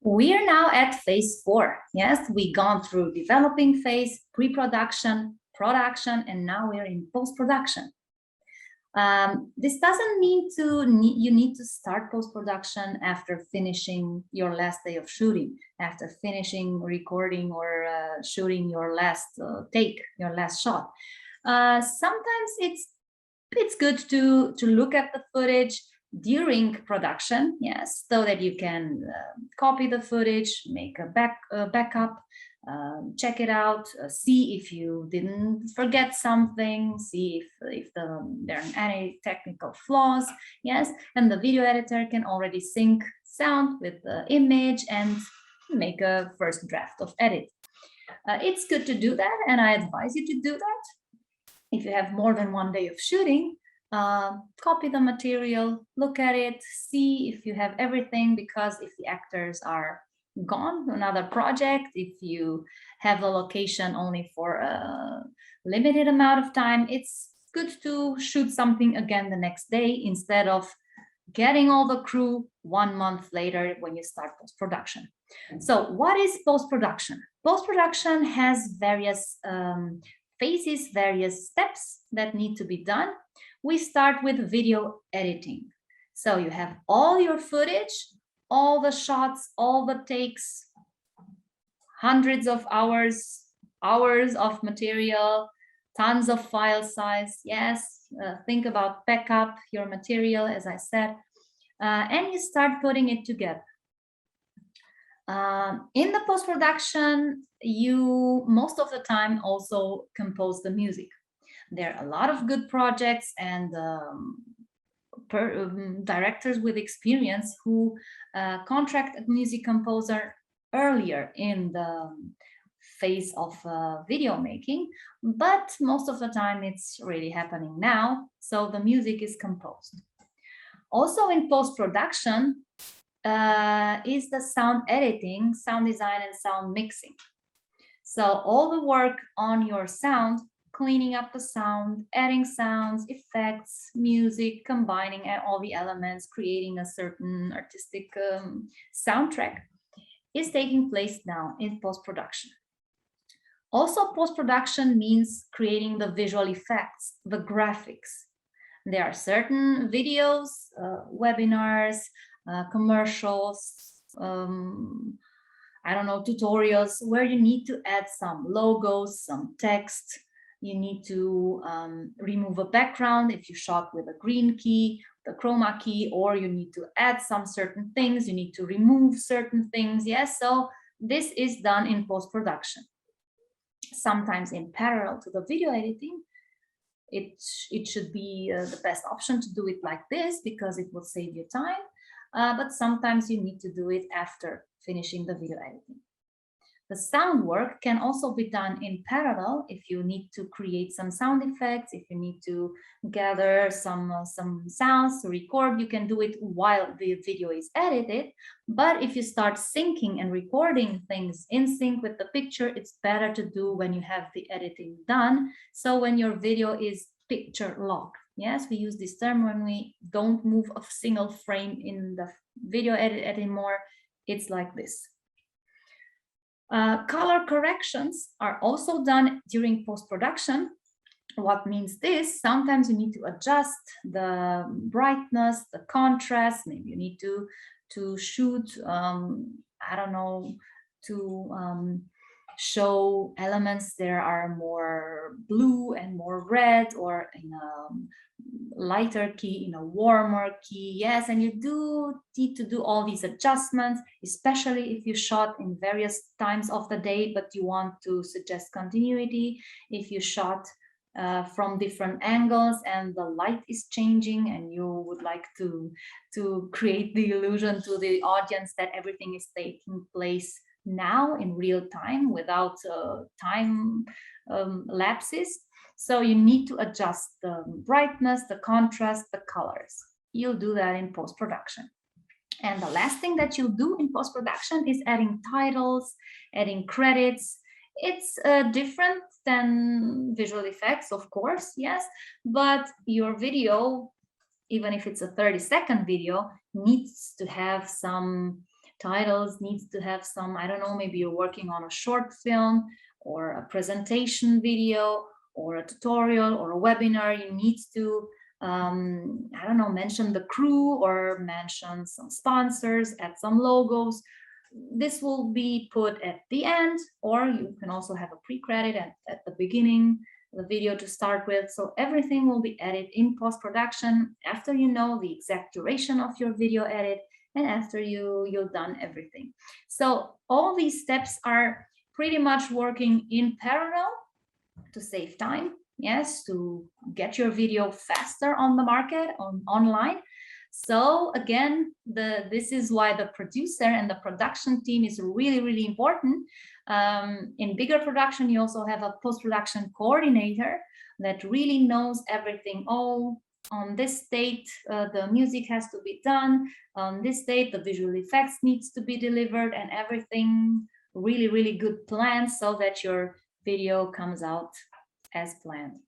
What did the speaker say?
We are now at phase 4. Yes, we've gone through developing phase, pre-production, production, and now we're in post-production. This doesn't mean you need to start post-production after finishing your last day of shooting, after finishing recording or shooting your last take, your last shot. Sometimes it's good to look at the footage during production, yes, so that you can copy the footage, make a backup, check it out, see if you didn't forget something, see if there are any technical flaws, yes, and the video editor can already sync sound with the image and make a first draft of edit. It's good to do that, and I advise you to do that. If you have more than one day of shooting, copy the material, look at it, see if you have everything, because if the actors are gone to another project, if you have the location only for a limited amount of time, it's good to shoot something again the next day instead of getting all the crew 1 month later when you start post-production. So what is post-production? Post-production has various phases, various steps that need to be done. We start with video editing. So you have all your footage, all the shots, all the takes, hundreds of hours of material, tons of file size. Yes, think about backup your material, as I said, and you start putting it together. In the post-production, you most of the time also compose the music. There are a lot of good projects and directors with experience who contract a music composer earlier in the phase of video making, but most of the time it's really happening now, so the music is composed. Also in post-production is the sound editing, sound design, and sound mixing. So all the work on your sound, cleaning up the sound, adding sounds, effects, music, combining all the elements, creating a certain artistic soundtrack is taking place now in post-production. Also, post-production means creating the visual effects, the graphics. There are certain videos, webinars, commercials, I don't know, tutorials where you need to add some logos, some text. You need to remove a background if you shot with a green key, the chroma key, or you need to add some certain things. You need to remove certain things. Yes, so this is done in post-production. Sometimes in parallel to the video editing. It should be the best option to do it like this because it will save you time. But sometimes you need to do it after finishing the video editing. The sound work can also be done in parallel if you need to create some sound effects, if you need to gather some sounds to record, you can do it while the video is edited. But if you start syncing and recording things in sync with the picture, it's better to do when you have the editing done. So when your video is picture locked. Yes, we use this term when we don't move a single frame in the video edit anymore. It's like this. Color corrections are also done during post-production. What means this? Sometimes you need to adjust the brightness, the contrast. Maybe you need to shoot, I don't know, to show elements that are more blue and more red, or in a lighter key, in a warmer key. Yes, and you do need to do all these adjustments, especially if you shot in various times of the day, but you want to suggest continuity. If you shot from different angles and the light is changing and you would like to create the illusion to the audience that everything is taking place now in real time without time lapses. So you need to adjust the brightness, the contrast, the colors. You'll do that in post-production. And the last thing that you'll do in post-production is adding titles, adding credits. It's different than visual effects, of course, yes, but your video, even if it's a 30-second video, needs to have some titles needs to have some, I don't know, maybe you're working on a short film or a presentation video or a tutorial or a webinar. You need to I don't know, mention the crew or mention some sponsors, add some logos. This will be put at the end, or you can also have a pre-credit at the beginning the video to start with. So everything will be added in post-production after you know the exact duration of your video edit and after you've done everything. So all these steps are pretty much working in parallel to save time, yes, to get your video faster on the market, online. So again, this is why the producer and the production team is really, really important. In bigger production, you also have a post-production coordinator that really knows everything. Oh, on this date, the music has to be done. On this date, the visual effects needs to be delivered, and everything really, really good planned so that your video comes out as planned.